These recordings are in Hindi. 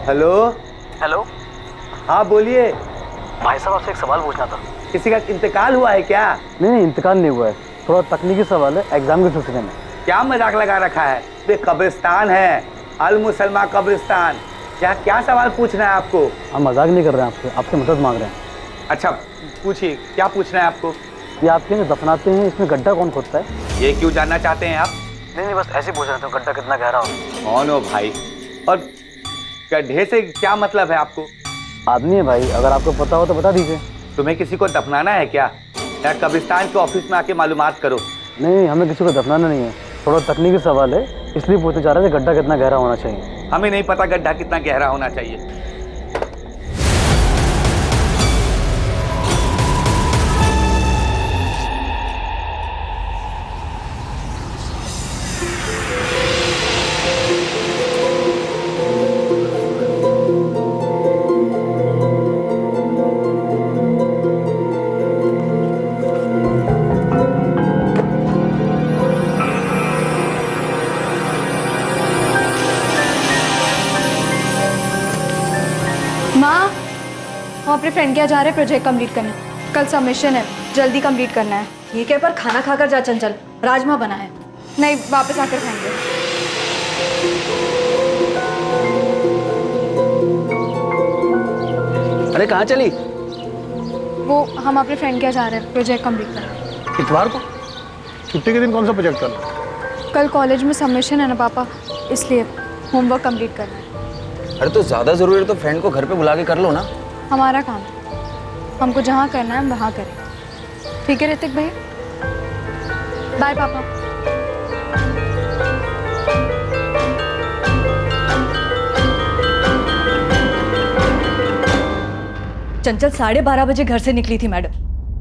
हेलो। हेलो। हाँ बोलिए। भाई साहब आपसे एक सवाल पूछना था। किसी का इंतकाल हुआ है क्या? नहीं, इंतकाल नहीं हुआ है, थोड़ा तकनीकी सवाल है एग्जाम के सिलसिले में। क्या मजाक लगा रखा है? ये कब्रिस्तान है, अल मुसलमान कब्रिस्तान। क्या क्या सवाल पूछना है आपको? हम मजाक नहीं कर रहे हैं, आपसे आपसे मदद मांग रहे हैं। अच्छा पूछिए, क्या पूछना है आपको? ये आपके यहाँ दफनाते हैं, इसमें गड्ढा कौन खोदता है? ये क्यों जानना चाहते हैं आप? नहीं बस ऐसे ही पूछ रहे थे गड्ढा कितना गहरा हो। कौन हो भाई? और गड्ढे से क्या मतलब है आपको? आदमी है भाई, अगर आपको पता हो तो बता दीजिए। तुम्हें किसी को दफनाना है क्या? या कब्रिस्तान के ऑफिस में आके मालूमात करो। नहीं, हमें किसी को दफनाना नहीं है, थोड़ा तकनीकी सवाल है, इसलिए पूछना चाह रहे थे गड्ढा कितना गहरा होना चाहिए। हमें नहीं पता गड्ढा कितना गहरा होना चाहिए। माँ, हम अपने फ्रेंड के यहाँ जा रहे हैं प्रोजेक्ट कंप्लीट करने। कल सबमिशन है, जल्दी कंप्लीट करना है। ठीक है, पर खाना खाकर जा चंचल, राजमा बना है। नहीं, वापस आकर खाएंगे। अरे कहाँ चली? वो हम अपने फ्रेंड के यहाँ जा रहे हैं प्रोजेक्ट कंप्लीट करने। इतवार को छुट्टी के दिन कौन सा प्रोजेक्ट करना है? कल कॉलेज में सबमिशन है ना पापा, इसलिए होमवर्क कंप्लीट करना है। अरे तो ज्यादा जरूरी है तो फ्रेंड को घर पे बुला के कर लो ना। हमारा काम है, हमको जहाँ करना है हम वहाँ करें। ठीक है ऋतिक भाई, बाय पापा। चंचल 12:30 बजे घर से निकली थी मैडम,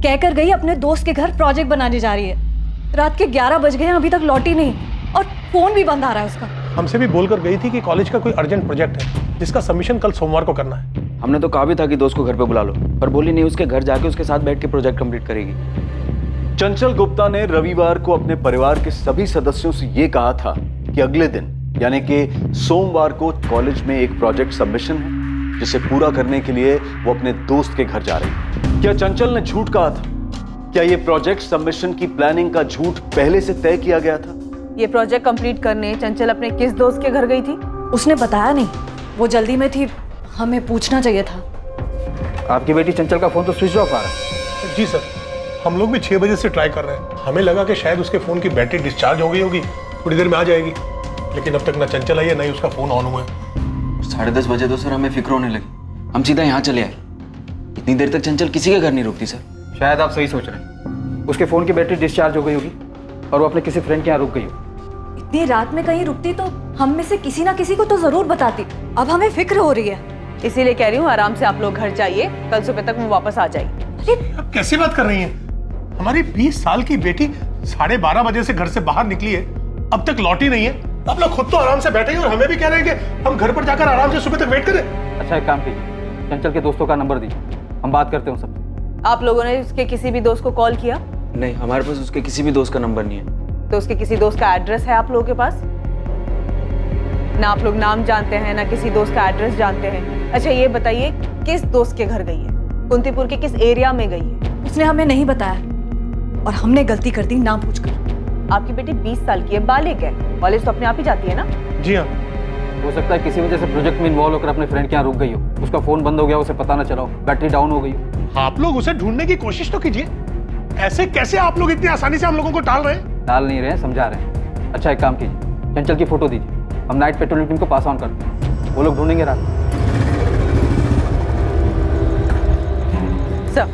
कहकर गई अपने दोस्त के घर प्रोजेक्ट बनाने जा रही है। रात के 11 बज गए हैं, अभी तक लौटी नहीं, और फोन भी बंद आ रहा है उसका। हमसे भी बोलकर गई थी कि कॉलेज का कोई अर्जेंट प्रोजेक्ट है जिसका सबमिशन कल सोमवार को करना है। हमने तो कहा भी था कि दोस्त को घर पे बुला लो, पर बोली नहीं, उसके घर जाके उसके साथ बैठ के प्रोजेक्ट कंप्लीट करेगी। चंचल गुप्ता ने रविवार को अपने परिवार के सभी सदस्यों से यह कहा था कि अगले दिन यानी कि सोमवार को कॉलेज में एक प्रोजेक्ट सबमिशन है जिसे पूरा करने के लिए वो अपने दोस्त के घर जा रही है। क्या चंचल ने झूठ कहा था? क्या यह प्रोजेक्ट सबमिशन की प्लानिंग का झूठ पहले से तय किया गया था? ये प्रोजेक्ट कंप्लीट करने चंचल अपने किस दोस्त के घर गई थी? उसने बताया नहीं, वो जल्दी में थी, हमें पूछना चाहिए था। आपकी बेटी चंचल का फोन तो स्विच ऑफ आ रहा है। जी सर, हम लोग भी 6 बजे से ट्राई कर रहे हैं। हमें लगा कि शायद उसके फोन की बैटरी डिस्चार्ज हो गई होगी, थोड़ी देर में आ जाएगी, लेकिन अब तक ना चंचल आई है ना ही उसका फोन ऑन हुआ है। 10:30 बजे तो सर हमें फिक्र होने लगी, हम सीधा यहाँ चले आए। इतनी देर तक चंचल किसी के घर नहीं रुकती सर। शायद आप सही सोच रहे हैं, उसके फोन की बैटरी डिस्चार्ज हो गई होगी और वो अपने किसी फ्रेंड के यहाँ रुक गई हो। इतनी रात में कहीं रुकती तो हम में से किसी ना किसी को तो जरूर बताती। अब हमें फिक्र हो रही है, इसीलिए कह रही हूँ आराम से आप लोग घर जाइए, कल सुबह तक वो वापस आ जाएगी। अब कैसी बात कर रही हैं? हमारी 20 साल की बेटी 12:30 बजे से घर से बाहर निकली है, अब तक लौटी नहीं है। आप लोग खुद तो आराम से बैठे हैं और हमें भी कह रहे हैं कि हम घर पर जाकर आराम से सुबह तक वेट करें। अच्छा एक काम कीजिए, चंचल के दोस्तों का नंबर दीजिए, हम बात करते हैं सब। आप लोगों ने उसके किसी भी दोस्त को कॉल किया? नहीं, हमारे पास उसके किसी भी दोस्त का नंबर नहीं है। तो उसके किसी दोस्त का एड्रेस है आप लोगों के पास? ना आप लोग नाम जानते हैं ना किसी दोस्त का एड्रेस जानते हैं। अच्छा ये बताइए, किस दोस्त के घर गई है? कुंतीपुर के किस एरिया में गई है? उसने हमें नहीं बताया और हमने गलती कर दी ना पूछकर। आपकी बेटी 20 साल की है, बालिग है, कॉलेज तो अपने आप ही जाती है ना? जी हाँ। हो सकता है किसी वजह से प्रोजेक्ट में इन्वॉल्व होकर अपने फ्रेंड के यहाँ रुक गई हो, उसका फोन बंद हो गया, उसे पता ना चला हो, बैटरी डाउन हो गई हो। आप लोग उसे ढूंढने की कोशिश तो कीजिए, ऐसे कैसे आप लोग इतनी आसानी से हम लोगों को टाल रहे हैं? टाल नहीं रहे हैं, समझा रहे हैं। अच्छा एक काम कीजिए, चंचल की फोटो दीजिए, हम नाइट पेट्रोलिंग टीम को पास ऑन करते हैं, वो लोग ढूंढेंगे रात। सर,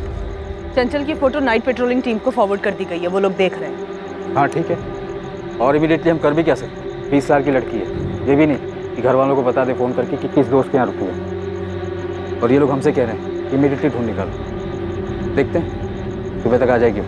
चंचल की फोटो नाइट पेट्रोलिंग टीम को फॉरवर्ड कर दी गई है, वो लोग देख रहे हैं। हाँ ठीक है, और इमीडिएटली हम कर भी क्या सकते हैं? 20 साल की लड़की है, ये भी नहीं कि घर वालों को बता दे फोन करके कि किस दोस्त के यहाँ रुकी है। और ये लोग हमसे कह रहे हैं इमीडिएटली ढूंढ निकालो, देखते हैं सुबह तक आ जाएगी।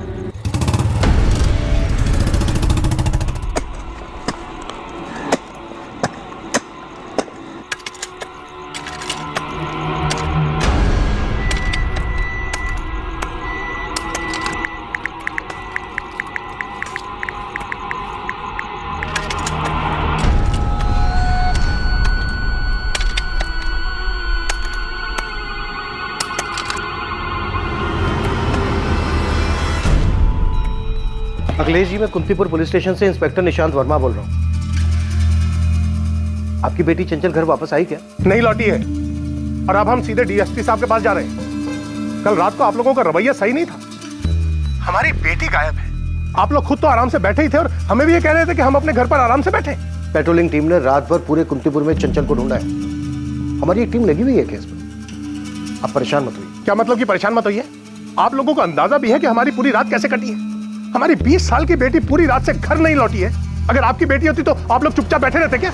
अखिलेश जी, मैं कुंतीपुर पुलिस स्टेशन से इंस्पेक्टर निशांत वर्मा बोल रहा हूँ। आपकी बेटी चंचल घर वापस आई क्या? नहीं लौटी है, और अब हम सीधे डीएसपी साहब के पास जा रहे हैं। कल रात को आप लोगों का रवैया सही नहीं था। हमारी बेटी गायब है। आप लोग खुद तो आराम से बैठे ही थे और हमें भी ये कह रहे थे कि हम अपने घर पर आराम से बैठे। पेट्रोलिंग टीम ने रात भर पूरे कुंतीपुर में चंचल को ढूंढा है। हमारी एक टीम लगी हुई है केस में। आप परेशान मत होइए। क्या मतलब कि परेशान मत होइए? आप लोगों को अंदाजा भी है कि हमारी पूरी रात कैसे कटी है? हमारी 20 साल की बेटी पूरी रात से घर नहीं लौटी है। अगर आपकी बेटी होती तो आप लोग चुपचाप बैठे रहते क्या?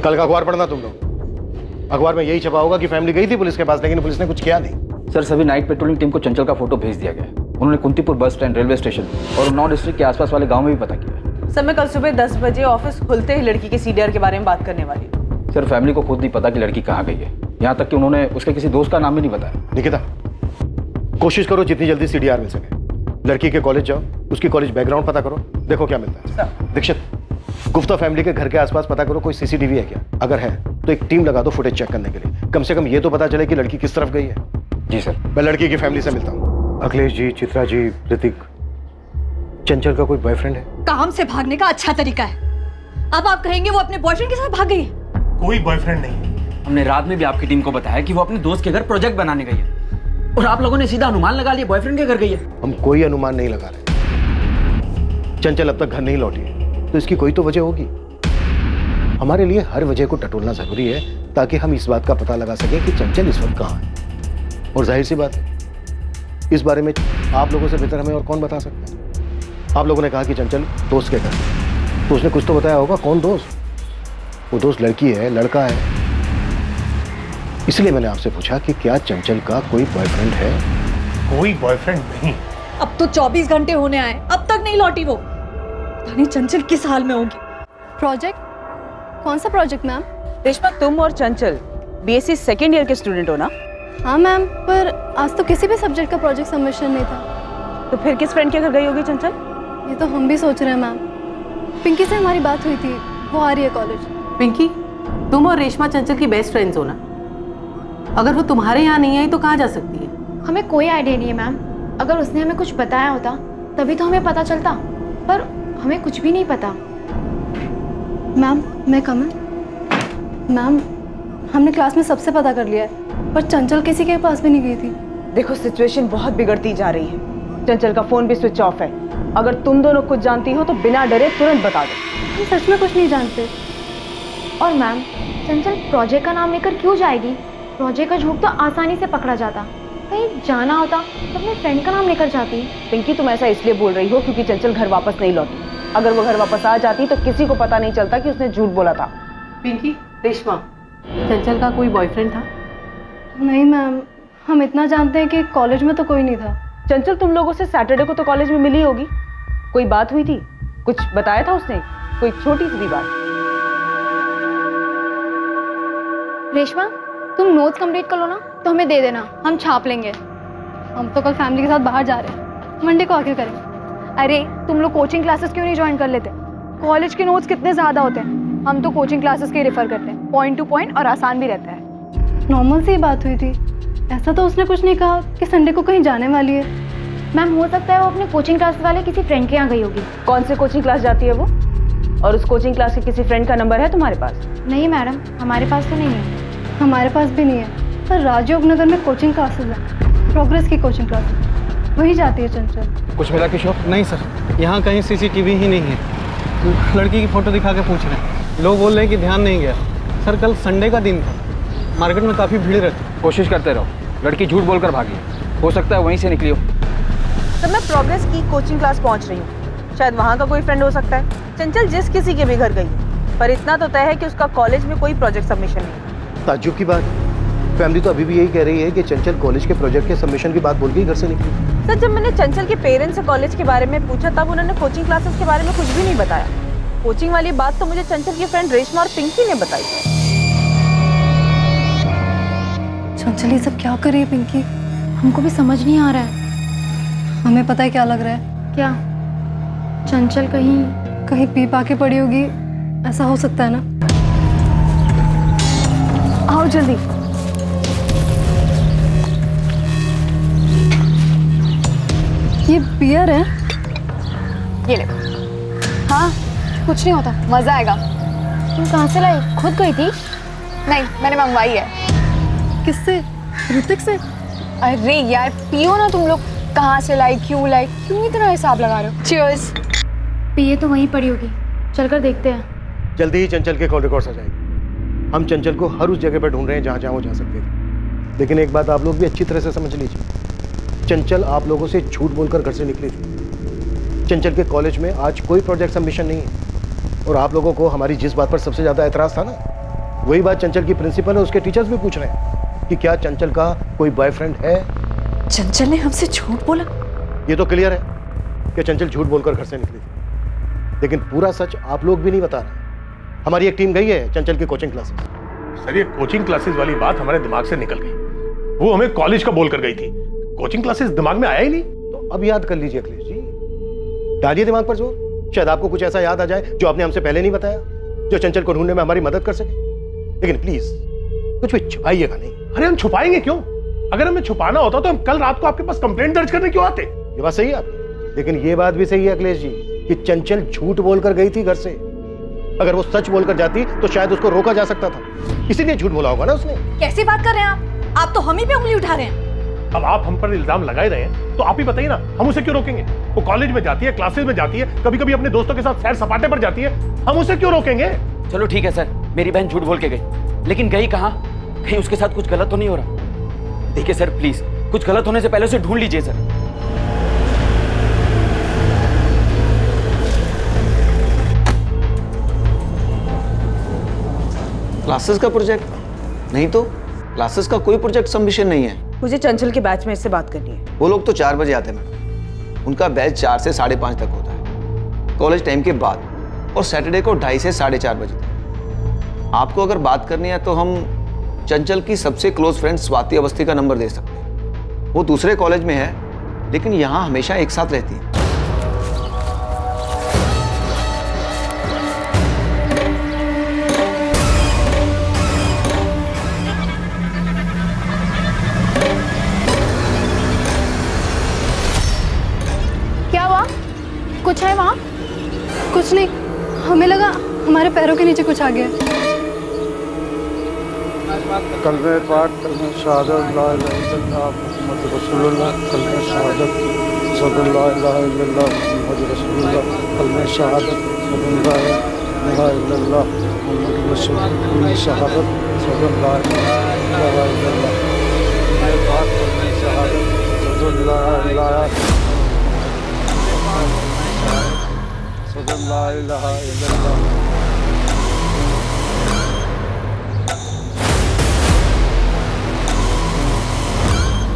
कल का अखबार पढ़ना तुम लोग। अखबार में यही छपा होगा कि फैमिली गई थी पुलिस के पास, लेकिन पुलिस ने कुछ किया नहीं। सर सभी नाइट पेट्रोलिंग टीम को चंचल का फोटो भेज दिया गया है। उन्होंने कुंतीपुर बस स्टैंड, रेलवे स्टेशन और नॉर्थ डिस्ट्रिक्ट के आसपास वाले गांव में भी पता किया। सर मैं कल सुबह 10 बजे ऑफिस खुलते ही लड़की के सीडीआर के बारे में बात करने वाली हूँ। सर फैमिली को खुद नहीं पता कि लड़की कहाँ गई है, यहाँ तक कि उन्होंने उसके किसी दोस्त का नाम भी नहीं बताया। निकिता, कोशिश करो जितनी जल्दी सीडीआर मिल सके। लड़की के कॉलेज जाओ, उसकी कॉलेज बैकग्राउंड पता करो, देखो क्या मिलता है। दीक्षित, गुप्ता फैमिली के घर के आसपास पता करो कोई सीसीटीवी है क्या। अगर है तो एक टीम लगा दो फुटेज चेक करने के लिए। कम से कम ये तो पता चले कि लड़की किस तरफ गई है। जी सर। मैं लड़की की फैमिली से मिलता हूँ। अखिलेश जी, चित्रा जी, ऋतिक, चंचल का कोई बॉयफ्रेंड है? काम से भागने का अच्छा तरीका है। अब आप कहेंगे वो अपने बॉयफ्रेंड के साथ भाग गई है? कोई बॉयफ्रेंड नहीं है। हमने रात में भी आपकी टीम को बताया कि वो अपने दोस्त के घर प्रोजेक्ट बनाने गई है, और आप लोगों ने सीधा अनुमान लगा लिया बॉयफ्रेंड के घर गई है। हम कोई अनुमान नहीं लगा रहे। चंचल अब तक घर नहीं लौटी है, तो इसकी कोई तो वजह होगी। हमारे लिए हर वजह को टटोलना जरूरी है ताकि हम इस बात का पता लगा सकें कि चंचल इस वक्त कहाँ है। और जाहिर सी बात है, इस बारे में आप लोगों से बेहतर हमें और कौन बता सकता है। आप लोगों ने कहा कि चंचल दोस्त के घर, तो उसने कुछ तो बताया होगा। कौन दोस्त? वो दोस्त लड़की है, लड़का है? इसलिए मैंने आपसे पूछा कि क्या चंचल का कोई बॉयफ्रेंड है? कोई बॉयफ्रेंड नहीं। अब तो 24 घंटे होने आए, अब तक नहीं लौटी वो। पता नहीं चंचल किस हाल में होगी। प्रोजेक्ट? कौन सा प्रोजेक्ट मैम? रेशमा, तुम और चंचल बीएससी सेकेंड ईयर के स्टूडेंट हो ना? हाँ मैम, पर आज तो किसी भी सब्जेक्ट का प्रोजेक्ट सबमिशन नहीं था। तो फिर किस फ्रेंड के घर गई होगी चंचल? ये तो हम भी सोच रहे हैं मैम। पिंकी से हमारी बात हुई थी, वो आ रही है कॉलेज। पिंकी, तुम और रेशमा चंचल की बेस्ट फ्रेंड्स हो ना? अगर वो तुम्हारे यहाँ नहीं आई तो कहाँ जा सकती है? हमें कोई आइडिया नहीं है मैम। अगर उसने हमें कुछ बताया होता तभी तो हमें पता चलता, पर हमें कुछ भी नहीं पता। मैम मैं कम है? मैम हमने क्लास में सबसे पता कर लिया है, पर चंचल किसी के पास भी नहीं गई थी। देखो सिचुएशन बहुत बिगड़ती जा रही है। चंचल का फोन भी स्विच ऑफ है। अगर तुम दोनों कुछ जानती हो तो बिना डरे तुरंत बता दो। हम सच में कुछ नहीं जानते। और मैम, चंचल प्रोजेक्ट का नाम लेकर क्यों जाएगी? प्रोजेक्ट का झूठ तो आसानी से पकड़ा जाता। कहीं जाना होता तो अपने फ्रेंड का नाम लेकर जाती। पिंकी, तुम ऐसा इसलिए बोल रही हो क्योंकि चंचल घर वापस नहीं लौटी। अगर वो घर वापस आ जाती तो किसी को पता नहीं चलता कि उसने झूठ बोला था। पिंकी, रेशमा, चंचल का कोई बॉयफ्रेंड था? नहीं मैम, हम इतना जानते हैं कि कॉलेज में तो कोई नहीं था। चंचल तुम लोगों से सैटरडे को तो कॉलेज में मिली होगी। कोई बात हुई थी? कुछ बताया था उसने? कोई छोटी सी भी बात? रेशमा, तुम नोट्स कंप्लीट कर लो ना, तो हमें दे देना, हम छाप लेंगे। हम तो कल फैमिली के साथ बाहर जा रहे हैं, मंडे को आके करेंगे। अरे तुम लोग कोचिंग क्लासेस क्यों नहीं ज्वाइन कर लेते? कॉलेज के नोट्स कितने ज़्यादा होते हैं। हम तो कोचिंग क्लासेस के रेफर करते हैं, पॉइंट टू पॉइंट और आसान भी रहता है। नॉर्मल सी बात हुई थी, ऐसा तो उसने कुछ नहीं कहा कि संडे को कहीं जाने वाली है। मैम, हो सकता है वो अपने कोचिंग क्लास वाले किसी फ्रेंड के यहाँ गई होगी। कौन से कोचिंग क्लास जाती है वो? और उस कोचिंग क्लास के किसी फ्रेंड का नंबर है तुम्हारे पास? नहीं मैडम, हमारे पास तो नहीं है। हमारे पास भी नहीं है, पर राजयोग नगर में कोचिंग क्लासेस है, प्रोग्रेस की कोचिंग क्लासेस, वही जाती है चंचल। कुछ मिला किशोर? नहीं सर, यहाँ कहीं सीसीटीवी ही नहीं है। लड़की की फोटो दिखा के पूछ रहे हैं, लोग बोल रहे हैं कि ध्यान नहीं गया। सर कल संडे का दिन था, मार्केट में काफ़ी भीड़ रहती। कोशिश करते रहो, लड़की झूठ बोलकर भागी, हो सकता है वहीं से निकली हो। तो मैं प्रोग्रेस की कोचिंग क्लास पहुंच रही हूँ, शायद वहाँ का कोई फ्रेंड हो सकता है। चंचल जिस किसी के भी घर गई, पर इतना तो तय है कि उसका कॉलेज में कोई प्रोजेक्ट सबमिशन नहीं। ताज्जुब की बात, फैमिली तो अभी भी यही कह रही है कि चंचल कॉलेज के प्रोजेक्ट के सबमिशन की बात बोल के घर से निकली। सर जब मैंने चंचल के पेरेंट्स से कॉलेज के बारे में पूछा तब उन्होंने कोचिंग क्लासेस के बारे में कुछ भी नहीं बताया। कोचिंग वाली बात तो मुझे चंचल की फ्रेंड रेशमा और पिंकी ने बताई। चंचल ये सब क्या कर रही है पिंकी? हमको भी समझ नहीं आ रहा है। हमें पता है क्या लग रहा है। क्या? चंचल कहीं पी पा के पड़ी होगी, ऐसा हो सकता है ना? आओ जल्दी। ये बियर है। ये ले। हाँ, कुछ नहीं होता, मजा आएगा। तुम कहाँ से लाई? खुद गई थी? नहीं, मैंने मंगवाई है। किससे? ऋतिक से? अरे यार पियो ना तुम लोग। कहाँ से लाई, क्यों इतना हिसाब लगा रहे हो? चीयर्स। पिए तो वहीं पड़ी होगी, चलकर देखते हैं। जल्दी ही चंचल के कॉल रिकॉर्ड्स आ जाएंगे। हम चंचल को हर उस जगह पर ढूंढ रहे हैं जहाँ जहाँ वो जा सकते थे। लेकिन एक बात आप लोग भी अच्छी तरह से समझ लीजिए, चंचल आप लोगों से झूठ बोलकर घर से निकली थी। चंचल के कॉलेज में आज कोई प्रोजेक्ट सबमिशन नहीं है। और आप लोगों को हमारी जिस बात पर सबसे ज़्यादा एतराज़ था ना, वही बात चंचल की प्रिंसिपल और उसके टीचर्स भी पूछ रहे हैं कि क्या चंचल का कोई बॉयफ्रेंड है। चंचल ने हमसे झूठ बोला? ये तो क्लियर है कि चंचल झूठ बोलकर घर से निकली थी, लेकिन पूरा सच आप लोग भी नहीं बता रहे। हमारी एक टीम गई है चंचल की कोचिंग क्लासेस। सर ये कोचिंग क्लासेस वाली बात हमारे दिमाग से निकल गई। वो हमें कॉलेज का बोल कर गई थी, कोचिंग क्लासेस दिमाग में आया ही नहीं। तो अब याद कर लीजिए अखिलेश जी, डालिए दिमाग पर जोर। शायद आपको कुछ ऐसा याद आ जाए जो आपने हमसे पहले नहीं बताया, जो चंचल को ढूंढने में हमारी मदद कर सके। लेकिन प्लीज कुछ भी छुपाइएगा नहीं। अरे हम छुपाएंगे क्यों? अगर हमें छुपाना होता तो हम कल रात को आपके पास कंप्लेंट दर्ज करने क्यों आते? ये बात सही है आपकी, लेकिन ये बात भी सही है अखिलेश जी कि चंचल झूठ बोलकर गई थी घर से। अगर वो सच बोलकर जाती तो शायद उसको रोका जा सकता था, इसीलिए झूठ बोला होगा ना उसने। कैसी बात कर रहे हैं आप तो हम ही पे उंगली उठा रहे हैं। अब आप हम पर इल्जाम लगा ही रहे हैं तो आप ही बताइए ना, हम उसे क्यों रोकेंगे? वो कॉलेज में जाती है, क्लासेस में जाती है, कभी कभी अपने दोस्तों के साथ सैर सपाटे पर जाती है, हम उसे क्यों रोकेंगे? चलो ठीक है सर, मेरी बहन झूठ बोल के गई, लेकिन गई कहाँ? कहीं उसके साथ कुछ गलत तो नहीं हो रहा? देखिए सर प्लीज, कुछ गलत होने से पहले उसे ढूंढ लीजिए सर। क्लासेस का प्रोजेक्ट नहीं, तो क्लासेस का कोई प्रोजेक्ट सबमिशन नहीं है। मुझे चंचल के बैच में इससे बात करनी है। वो लोग तो 4 बजे आते हैं मैडम, उनका बैच 4 से 5:30 तक होता है, कॉलेज टाइम के बाद, और सैटरडे को 2:30 से 4:30 बजे तक। आपको अगर बात करनी है तो हम चंचल की सबसे क्लोज फ्रेंड स्वाति अवस्थी का नंबर दे सकते हैं। वो दूसरे कॉलेज में है, लेकिन यहाँ हमेशा एक साथ रहती है। क्या हुआ? कुछ है वहाँ? कुछ नहीं, हमें लगा हमारे पैरों के नीचे कुछ आ गया। कलमे पाक, कलमे शहादत, ला इलाहा इल्लल्लाह मुहम्मद रसूलुल्लाह, कलमे शहादत, सल्लल्लाहु अलैहि वसल्लम मुहम्मद रसूलुल्लाह, कलमे शहादत, सल्लल्लाहु अलैहि वसल्लम मुहम्मद रसूलुल्लाह, कलमे शहादत, सल्लल्लाहु अलैहि वसल्लम, कलमे पाक, कलमे शहादत, सल्लल्लाहु अलैहि वसल्लम।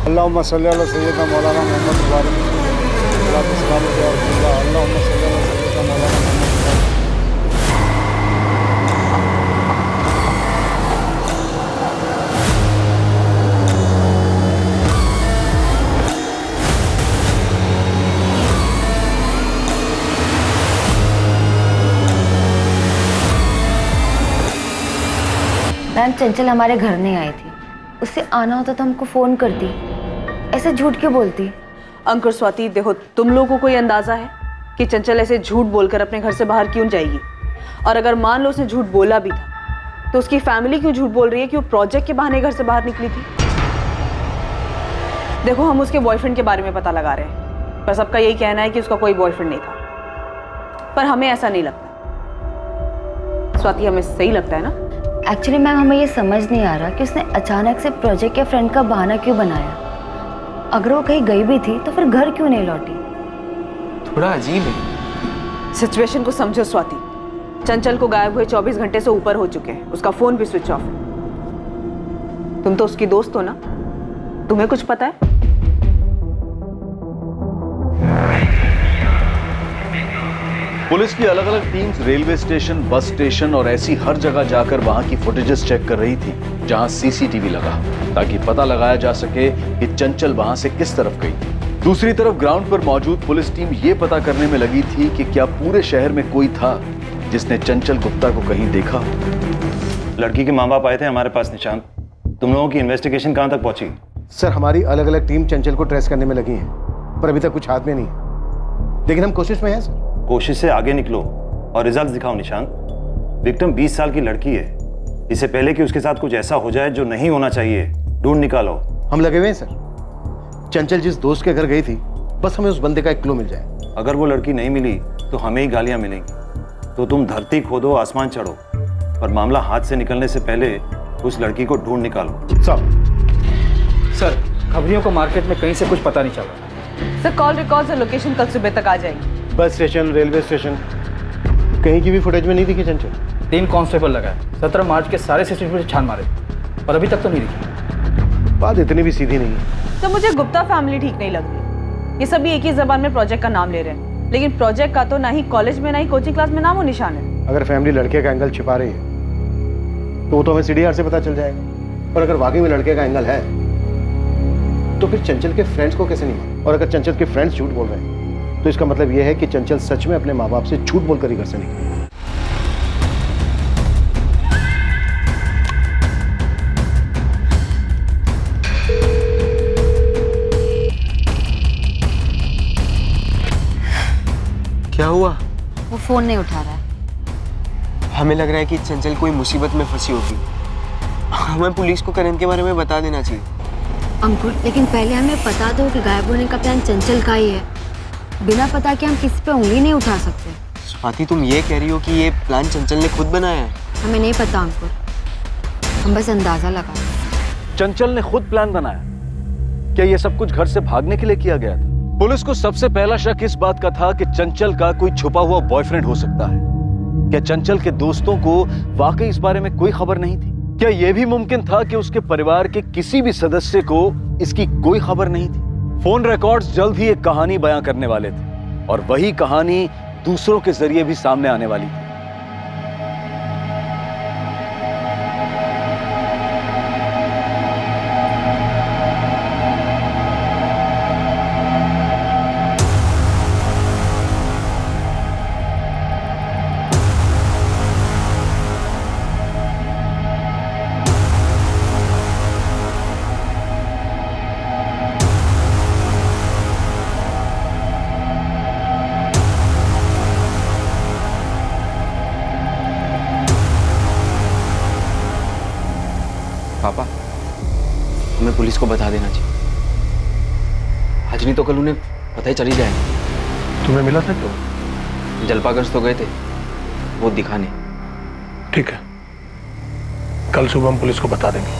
अल्लाहुम्मा सल्ली अला सय्यिदना मौलाना मोहम्मद वाले सलाम या रसूलुल्लाह। अल्लाहुम्मा सल्ली अला सय्यिदना मौलाना मोहम्मद। मैम चंचल हमारे घर नहीं आई थी, उससे आना होता तो हमको फ़ोन करती, ऐसे झूठ क्यों बोलती? अंकुर स्वाति देखो, तुम लोगों को कोई अंदाजा है कि चंचल ऐसे झूठ बोलकर अपने घर से बाहर क्यों जाएगी? और अगर मान लो उसने झूठ बोला भी था तो उसकी फैमिली क्यों झूठ बोल रही है कि वो प्रोजेक्ट के बहाने घर से बाहर निकली थी? देखो हम उसके बॉयफ्रेंड के बारे में पता लगा रहे हैं, पर सबका यही कहना है कि उसका कोई बॉयफ्रेंड नहीं था, पर हमें ऐसा नहीं लगता। स्वाति हमें सही लगता है ना? एक्चुअली मैम हमें ये समझ नहीं आ रहा कि उसने अचानक से प्रोजेक्ट या फ्रेंड का बहाना क्यों बनाया। अगर वो कहीं गई भी थी तो फिर घर क्यों नहीं लौटी? थोड़ा अजीब है। सिचुएशन को समझो स्वाति, चंचल को गायब हुए 24 घंटे से ऊपर हो चुके हैं, उसका फोन भी स्विच ऑफ है। तुम तो उसकी दोस्त हो ना, तुम्हें कुछ पता है? पुलिस की अलग अलग teams railway station, bus station और ऐसी हर जगह जाकर वहां की फुटेजेस चेक कर रही थी जहां सीसीटीवी लगा, ताकि पता लगाया जा सके कि चंचल वहां से किस तरफ गई। दूसरी तरफ ग्राउंड पर मौजूद पुलिस टीम ये पता करने में लगी थी कि क्या पूरे शहर में कोई था जिसने चंचल गुप्ता को कहीं देखा। लड़की के माँ बाप आए थे हमारे पास निशांत, तुम लोगों की इन्वेस्टिगेशन कहाँ तक पहुंची? सर हमारी अलग अलग टीम चंचल को ट्रेस करने में लगी है, पर अभी तक कुछ हाथ में नहीं है, लेकिन हम कोशिश में हैं सर। कोशिश से आगे निकलो और रिजल्ट दिखाओ निशांत। विक्टिम 20 साल की लड़की है। इससे पहले कि उसके साथ कुछ ऐसा हो जाए जो नहीं होना चाहिए, ढूंढ निकालो। हम लगे हुए हैं सर। चंचल जिस दोस्त के घर गई थी, बस हमें उस बंदे का एक क्लू मिल जाए। अगर वो लड़की नहीं मिली तो हमें ही गालियां मिलेंगी। तो तुम धरती खोदो, आसमान चढ़ो, और मामला हाथ से निकलने से पहले उस लड़की को ढूंढ निकालो। सर खबरियों को मार्केट में कहीं से कुछ पता नहीं चल रहा। सर कॉल रिकॉर्ड्स और लोकेशन कल सुबह तक आ जाएगी। बस स्टेशन, रेलवे स्टेशन, कहीं की भी फुटेज में नहीं दिखी चंचल। 3 कांस्टेबल लगाए, 17 मार्च के सारे सीसीटीवी छान मारे, पर अभी तक तो नहीं दिखी। बात इतनी भी सीधी नहीं है। तो मुझे गुप्ता फैमिली ठीक नहीं लग रही। ये सभी एक ही जबान में प्रोजेक्ट का नाम ले रहे हैं, लेकिन प्रोजेक्ट का तो ना ही कॉलेज में ना ही कोचिंग क्लास में नामो निशान है। अगर फैमिली लड़के का एंगल छिपा रही है तो वो तो हमें सीडीआर से पता चल जाएगा। और अगर वाकई में लड़के का एंगल है तो फिर चंचल के फ्रेंड्स को कैसे नहीं मालूम? और अगर चंचल के फ्रेंड्स झूठ बोल रहे हैं तो इसका मतलब यह है कि चंचल सच में अपने माँ बाप से झूठ बोलकर ही घर से निकली। क्या हुआ? वो फोन नहीं उठा रहा है। हमें लग रहा है कि चंचल कोई मुसीबत में फंसी होगी। हमें पुलिस को करण के बारे में बता देना चाहिए। अंकुर, लेकिन पहले हमें पता दो कि गायब होने का प्लान चंचल का ही है। बिना पता के हम किसी पे उंगली नहीं उठा सकते। स्वाति, तुम ये कह रही हो कि ये प्लान चंचल ने खुद बनाया है? हमें नहीं पता अंकुर, हम बस अंदाजा लगा। चंचल ने खुद प्लान बनाया? क्या ये सब कुछ घर से भागने के लिए किया गया था? पुलिस को सबसे पहला शक इस बात का था कि चंचल का कोई छुपा हुआ बॉयफ्रेंड हो सकता है। क्या चंचल के दोस्तों को वाकई इस बारे में कोई खबर नहीं थी? क्या यह भी मुमकिन था कि उसके परिवार के किसी भी सदस्य को इसकी कोई खबर नहीं थी? फोन रिकॉर्ड्स जल्द ही एक कहानी बयां करने वाले थे, और वही कहानी दूसरों के जरिए भी सामने आने वाली थी। पापा, हमें पुलिस को बता देना चाहिए। आज नहीं तो कल उन्हें पता ही चली जाएगा। तुम्हें मिला था क्यों? जलपागंज तो गए थे वो दिखाने। ठीक है, कल सुबह हम पुलिस को बता देंगे।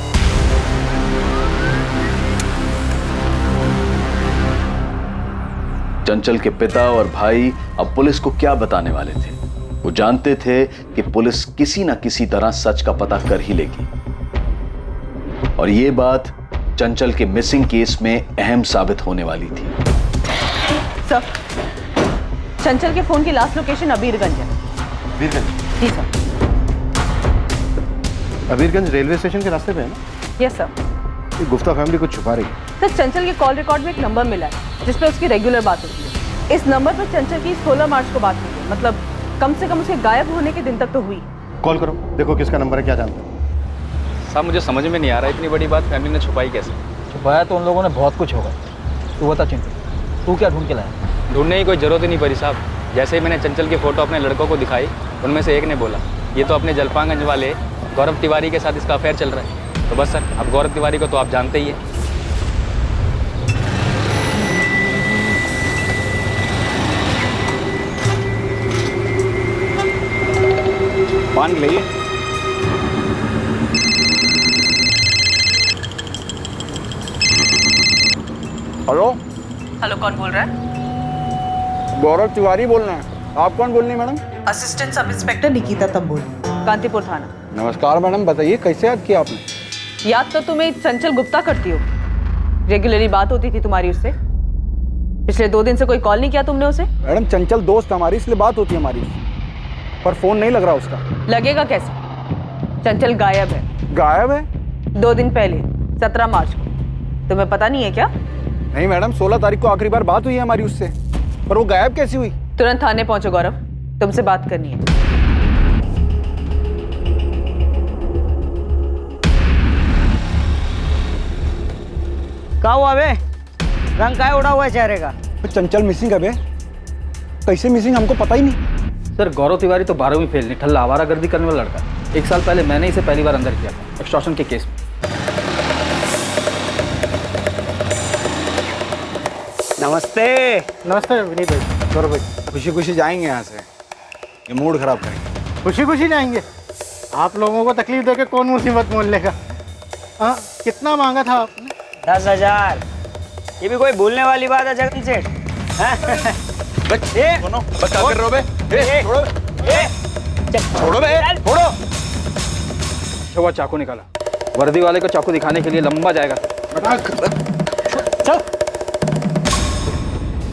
चंचल के पिता और भाई अब पुलिस को क्या बताने वाले थे? वो जानते थे कि पुलिस किसी ना किसी तरह सच का पता कर ही लेगी, और ये बात चंचल के मिसिंग केस में अहम साबित होने वाली थी। सर, चंचल के फोन की लास्ट लोकेशन अबीरगंज है। अबीरगंज? जी सर। अबीरगंज रेलवे स्टेशन के रास्ते पे है ना? Yes sir. ये गुप्ता फैमिली कुछ छुपा रही है। सर, चंचल के कॉल रिकॉर्ड में एक नंबर मिला है जिसपे उसकी रेगुलर बात होती है। इस नंबर पर चंचल की 16 मार्च को बात हुई है, मतलब कम से कम उसके गायब होने के दिन तक तो हुई। कॉल करो, देखो किसका नंबर है, क्या जानते हो? साहब मुझे समझ में नहीं आ रहा, इतनी बड़ी बात फैमिली ने छुपाई कैसे? छुपाया तो उन लोगों ने बहुत कुछ होगा। तू बता चिंटू, तू क्या ढूंढ के लाया? ढूंढने की कोई जरूरत ही नहीं पड़ी साहब। जैसे ही मैंने चंचल की फोटो अपने लड़कों को दिखाई, उनमें से एक ने बोला ये तो अपने जलपागंज वाले गौरव तिवारी के साथ इसका अफेयर चल रहा है। तो बस सर, अब गौरव तिवारी को तो आप जानते ही हैं। पान ले। हेलो हेलो, कौन बोल रहा है? गौरव तिवारी बोल रहे हैं। आप कौन बोल रही हैं madam? Assistant sub inspector Nikita Tamboli, Kantipur थाना। नमस्कार मैडम, बताइए कैसे याद किया आपने? याद तो तुम्हें चंचल गुप्ता करती हो। रेगुलरली बात होती थी तुम्हारी उससे। पिछले 2 दिन से कोई कॉल नहीं किया तुमने उसे? मैडम चंचल दोस्त हमारी, इसलिए बात होती है हमारी, पर फोन नहीं लग रहा उसका। लगेगा कैसे? चंचल गायब है। गायब है? 2 दिन पहले 17 मार्च को। तुम्हें पता नहीं है क्या? नहीं मैडम, 16 तारीख को आखिरी बार बात हुई है हमारी उससे, पर वो गायब कैसी हुई? तुरंत थाने पहुंचो गौरव, तुमसे बात करनी है। क्या हुआ बे? रंग क्या उड़ा हुआ है चेहरे का? चंचल मिसिंग है बे। कैसे मिसिंग हमको पता ही नहीं। सर गौरव तिवारी तो 12वीं फेल निठल्ला आवारागर्दी करने वाला लड़का है। 1 साल पहले मैंने इसे पहली बार अंदर किया था एक्सटॉर्शन के केस में। नमस्ते। नमस्ते विनीत भाई, गौरव भाई। खुशी खुशी जाएंगे यहाँ से, ये मूड खराब करेंगे। खुशी खुशी जाएंगे? आप लोगों को तकलीफ देके कौन मुसीबत मोल लेगा? हाँ, कितना मांगा था आपने? 10,000। ये भी कोई भूलने वाली बात है जगन सेठ? क्या कर रहे हो बे? छोड़ो बे, छोड़ो। वो चाकू निकाला। वर्दी वाले को चाकू दिखाने के लिए लंबा जाएगा।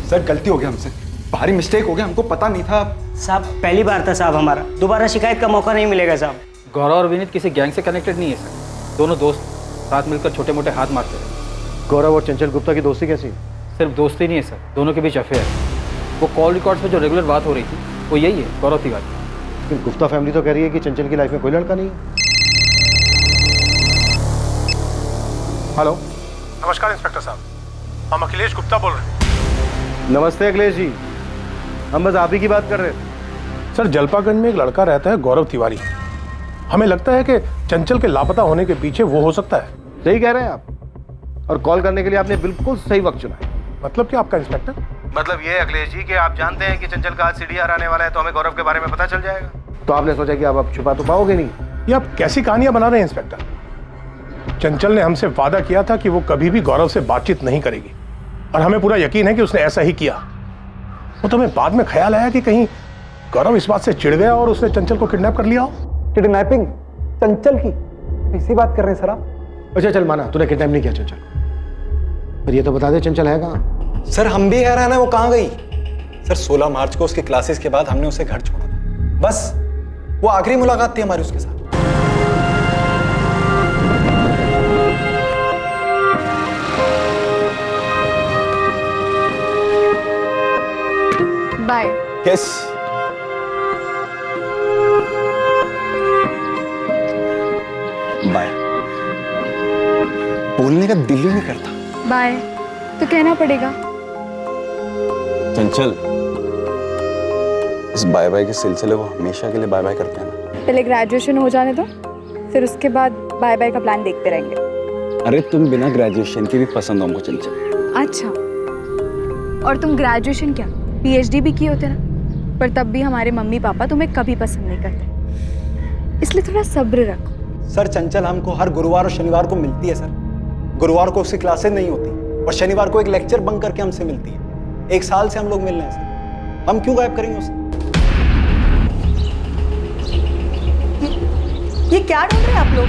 सर गलती हो गया हमसे, भारी मिस्टेक हो गया, हमको पता नहीं था। साहब पहली बार था साहब हमारा, दोबारा शिकायत का मौका नहीं मिलेगा साहब। गौरव और विनीत किसी गैंग से कनेक्टेड नहीं है सर, दोनों दोस्त साथ मिलकर छोटे मोटे हाथ मारते हैं। गौरव और चंचल गुप्ता की दोस्ती कैसी? सिर्फ दोस्ती नहीं है सर, दोनों के बीच अफेयर है। वो कॉल रिकॉर्ड्स में जो रेगुलर बात हो रही थी वो यही है, गौरव तिवारी। लेकिन गुप्ता फैमिली तो कह रही है कि चंचल की लाइफ में कोई लड़का नहीं है। हेलो, नमस्कार इंस्पेक्टर साहब, हम अखिलेश गुप्ता बोल रहे हैं। नमस्ते अखिलेश जी, हम बस आप ही की बात कर रहे थे। सर जलपागंज में एक लड़का रहता है गौरव तिवारी, हमें लगता है कि चंचल के लापता होने के पीछे वो हो सकता है। सही कह रहे हैं आप, और कॉल करने के लिए आपने बिल्कुल सही वक्त चुना है। मतलब क्या आपका इंस्पेक्टर? मतलब ये अखिलेश जी कि आप जानते हैं कि चंचल का आज सीडीआर आने वाला है, तो हमें गौरव के बारे में पता चल जाएगा। तो आपने सोचा कि आप छुपा तो पाओगे नहीं। ये आप कैसी कहानियां बना रहे हैं इंस्पेक्टर? चंचल ने हमसे वादा किया था कि वो कभी भी गौरव से बातचीत नहीं करेगी, और हमें पूरा यकीन है कि उसने ऐसा ही किया। वो तो हमें बाद में ख्याल आया कि कहीं गौरव इस बात से चिढ़ गया और उसने चंचल को किडनैप कर लिया हो। किडनैपिंग चंचल की? ऐसी बात कर रहे हैं सर आप? अच्छा चल माना तूने किडनैप नहीं किया चंचल, पर ये तो बता दे चंचल है कहाँ? सर हम भी हैरान है, वो कहाँ गई? सर 16 मार्च को उसके क्लासेस के बाद हमने उसे घर छोड़ा था, बस वो आखिरी मुलाकात थी हमारी उसके साथ। बाय। यस। बाय। बोलने का दिल ही नहीं करता। बाय तो कहना पड़ेगा। चंचल, इस बाय बाय के सिलसिले को हमेशा के लिए बाय बाय करते हैं ना। पहले ग्रेजुएशन हो जाने दो, फिर उसके बाद बाय बाय का प्लान देखते रहेंगे। अरे तुम बिना ग्रेजुएशन के भी पसंद हो हमको चंचल। अच्छा, और तुम ग्रेजुएशन क्या पीएचडी भी किए होते ना, पर तब भी हमारे मम्मी पापा तुम्हें कभी पसंद नहीं करते, इसलिए थोड़ा सब्र रखो। सर चंचल हमको हर गुरुवार और शनिवार को मिलती है सर। गुरुवार को उसकी क्लासेस नहीं होती और शनिवार को एक लेक्चर बंक करके हमसे मिलती है। 1 साल से हम लोग मिल रहे हैं सर, हम क्यों गायब करेंगे उसे? ये क्या ढूंढ रहे हैं आप लोग?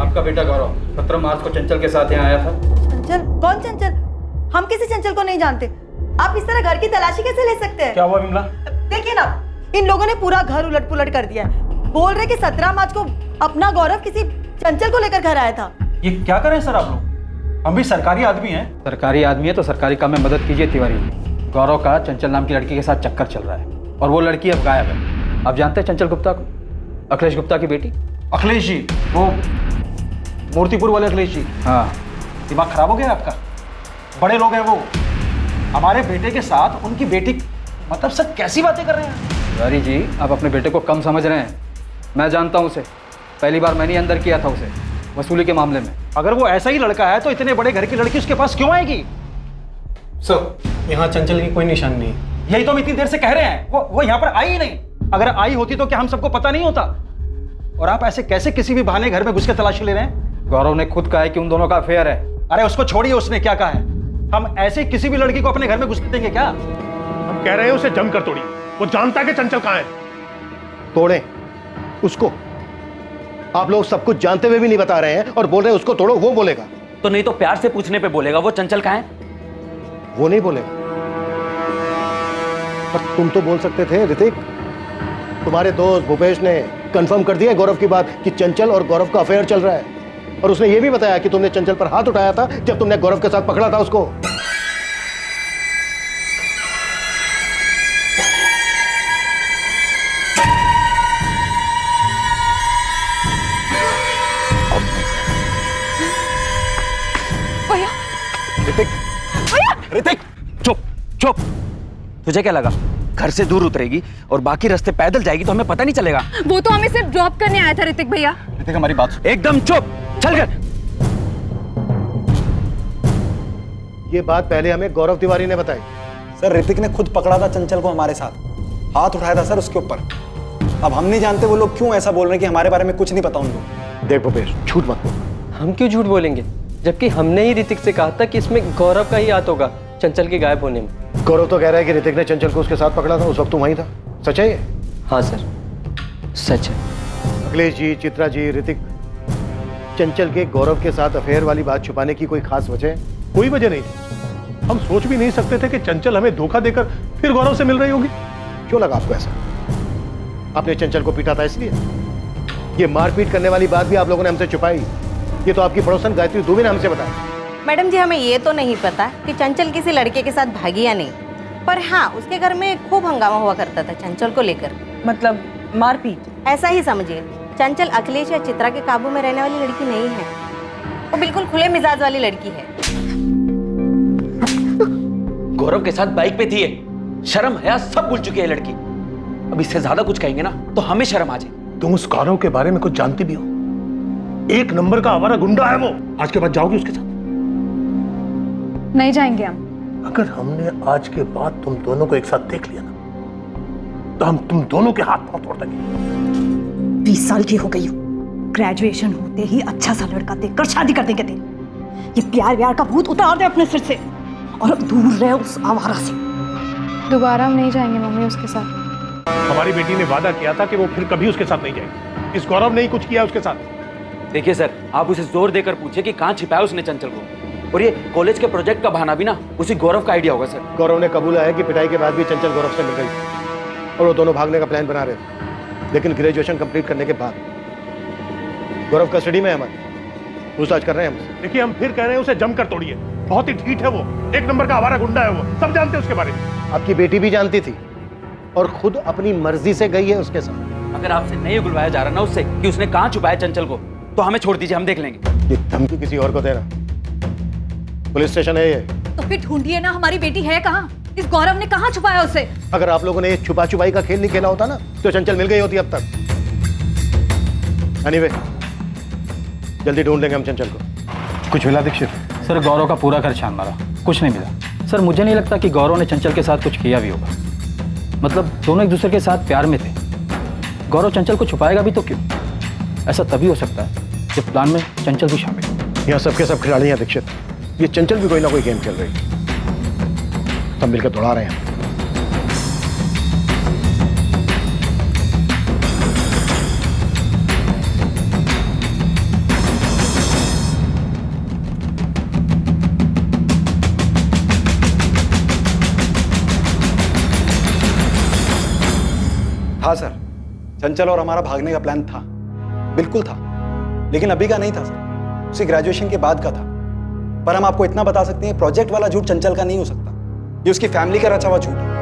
आपका बेटा गौरव 17 मार्च को चंचल के साथ यहाँ आया था। चंचल? कौन चंचल? हम किसी चंचल को नहीं जानते। आप इस तरह घर की तलाशी कैसे ले सकते हैं? क्या हुआ विमला? देखिए ना, इन लोगों ने पूरा घर उलट पुलट कर दिया है। बोल रहे कि 17 मार्च को अपना गौरव किसी चंचल को लेकर घर आया था। ये क्या कर रहे हैं सर आप लोग? हम भी सरकारी आदमी हैं। सरकारी आदमी है तो सरकारी काम में मदद कीजिए तिवारी। गौरव का चंचल नाम की लड़की के साथ चक्कर चल रहा है और वो लड़की अब गायब है। आप जानते हैं चंचल गुप्ता को, अखिलेश गुप्ता की बेटी? अखिलेश जी, वो मूर्तिपुर वाले अखिलेश जी। हाँ। दिमाग खराब हो गया आपका? बड़े लोग हैं वो, हमारे बेटे के साथ उनकी बेटी, मतलब सर कैसी बातें कर रहे हैं? तिवारी जी आप अपने बेटे को कम समझ रहे हैं। मैं जानता हूँ उसे, पहली बार मैंने अंदर किया था उसे वसूली के मामले में। अगर वो ऐसा ही लड़का है तो इतने बड़े घर की लड़की उसके पास क्यों आएगी? सर यहाँ चंचल की कोई निशान नहीं है। यही तो हम इतनी देर से कह रहे हैं, वो यहाँ पर आई ही नहीं। अगर आई होती तो क्या हम सबको पता नहीं होता? और आप ऐसे कैसे किसी भी बहाने घर में घुस के तलाशी ले रहे हैं? गौरव ने खुद कहा है कि उन दोनों का अफेयर है। अरे उसको छोड़िए, उसने क्या कहा है? हम ऐसे किसी भी लड़की को अपने घर में घुस देंगे क्या? हम कह रहे हैं उसे जमकर तोड़िए, वो जानता है कि चंचल कहाँ है। तोड़े उसको? आप लोग सब कुछ जानते हुए भी नहीं बता रहे हैं और बोल रहे हैं उसको तोड़ो, वो बोलेगा। तो नहीं तो प्यार से पूछने पे बोलेगा वो चंचल कहाँ है? वो नहीं बोलेगा, पर तुम तो बोल सकते थे ऋतिक। तुम्हारे दोस्त भूपेश ने कंफर्म कर दिया गौरव की बात कि चंचल और गौरव का अफेयर चल रहा है, और उसने ये भी बताया कि तुमने चंचल पर हाथ उठाया था जब तुमने गौरव के साथ पकड़ा था उसको। ऋतिक, चुप चुप। तुझे क्या लगा घर से दूर उतरेगी और बाकी रास्ते पैदल जाएगी तो हमें पता नहीं चलेगा। वो तो हमें सिर्फ ड्रॉप करने आया था ऋतिक भैया। ऋतिक हमारी बात सुन। एकदम चुप, चल कर। ये बात पहले हमें गौरव तिवारी ने बताई। सर ऋतिक ने खुद पकड़ा था चंचल को हमारे साथ, हाथ उठाया था सर उसके ऊपर। अब हम नहीं जानते वो लोग क्यों ऐसा बोल रहे हैं कि हमारे बारे में कुछ नहीं पता उनको। देख भूपेश, झूठ मत बोल। हम क्यों झूठ बोलेंगे, जबकि हमने ही ऋतिक से कहा था कि इसमें गौरव का ही हाथ होगा चंचल के गायब होने में। गौरव तो कह रहा है कि ऋतिक ने चंचल को उसके साथ पकड़ा था, उस वक्त तू वहीं था। सच है ये? हाँ सर, सच है। अखिलेश जी, चित्रा जी, ऋतिक, चंचल के गौरव के साथ अफेयर वाली बात छुपाने की कोई खास वजह है? कोई वजह नहीं थी। हम सोच भी नहीं सकते थे कि चंचल हमें धोखा देकर फिर गौरव से मिल रही होगी। क्यों लगा आपको ऐसा? आपने चंचल को पीटा था इसलिए? ये मारपीट करने वाली बात भी आप लोगों ने हमसे छुपाई। ये तो आपकी पड़ोसन गायत्री दुबे ने हमसे बताया। मैडम जी, हमें ये तो नहीं पता कि चंचल किसी लड़के के साथ भागी या नहीं, पर हाँ उसके घर में खूब हंगामा हुआ करता था चंचल को लेकर। मतलब मारपीट? ऐसा ही समझिए। चंचल अखिलेश या चित्रा के काबू में रहने वाली लड़की नहीं है, वो बिल्कुल खुले मिजाज वाली लड़की है। गौरव के साथ बाइक पे थी ये। शर्म हया सब भूल चुकी है लड़की। अब इससे ज्यादा कुछ कहेंगे ना तो हमें शर्म आ जाए। तुम उस गौरव के बारे में कुछ जानती भी हो? एक नंबर का आवारा गुंडा है वो। आज के बाद जाओगी उसके साथ? नहीं जाएंगे हम। अगर हमने आज के बाद तुम दोनों को एक साथ देख लिया ना तो हम तुम दोनों के हाथ पांव तोड़ देंगे। 20 साल की हो गई हो, ग्रेजुएशन होते ही अच्छा सा लड़का देखकर शादी कर देंगे तेरी। ये प्यार व्यार का भूत उतार दे अपने सिर से और अब दूर रहे उस आवारा से। दोबारा हम नहीं जाएंगे मम्मी उसके साथ। हमारी बेटी ने वादा किया था कि वो फिर कभी उसके साथ नहीं जाएगी। इस गौरव ने ही कुछ किया उसके साथ। देखिए सर, आप उसे जोर देकर पूछे कि कहाँ छिपाया उसने चंचल को। और ये कॉलेज के प्रोजेक्ट का बहाना भी ना उसी गौरव का आइडिया होगा सर। गौरव ने कबूला है कि पिटाई के बाद भी चंचल गौरव से मिल गई और वो दोनों भागने का प्लान बना रहे थे। लेकिन ग्रेजुएशन कंप्लीट करने के बाद गौरव कस्टडी में है हमारे, पूछताछ कर रहे हैं हम। देखिए, हम फिर कह रहे हैं उसे जमकर तोड़िए। बहुत ही ढीठ है वो, एक नंबर का आवारा गुंडा है वो, सब जानते हैं उसके बारे में। आपकी बेटी भी जानती थी और खुद अपनी मर्जी से गई है उसके साथ। अगर आपसे नहीं बुलवाया जा रहा ना उससे कि उसने कहाँ छुपाया चंचल को, तो हमें छोड़ दीजिए, हम देख लेंगे। ये धमकी किसी और को देना, पुलिस स्टेशन है ये। तो फिर ढूंढिए ना, हमारी बेटी है कहाँ? इस गौरव ने कहाँ छुपाया उसे? अगर आप लोगों ने ये छुपा छुपाई का खेल नहीं खेला होता ना तो चंचल मिल गई होती अब तक। एनीवे, जल्दी ढूंढ लेंगे हम चंचल को। कुछ मिला दीक्षित? सर गौरव का पूरा घर छान मारा, कुछ नहीं मिला। सर मुझे नहीं लगता कि गौरव ने चंचल के साथ कुछ किया भी होगा। मतलब दोनों एक दूसरे के साथ प्यार में थे। गौरव चंचल को छुपाएगा भी तो क्यों? ऐसा तभी हो सकता है जब प्लान में चंचल भी शामिल हो। यहाँ सबके सब खिलाड़ी हैं दीक्षित, ये चंचल भी कोई ना कोई गेम खेल रही है। सब मिलकर दौड़ा रहे हैं। था सर, चंचल और हमारा भागने का प्लान था, बिल्कुल था, लेकिन अभी का नहीं था सर, उसी ग्रेजुएशन के बाद का था। पर हम आपको इतना बता सकते हैं, प्रोजेक्ट वाला झूठ चंचल का नहीं हो सकता, ये उसकी फैमिली का रचा हुआ झूठ है।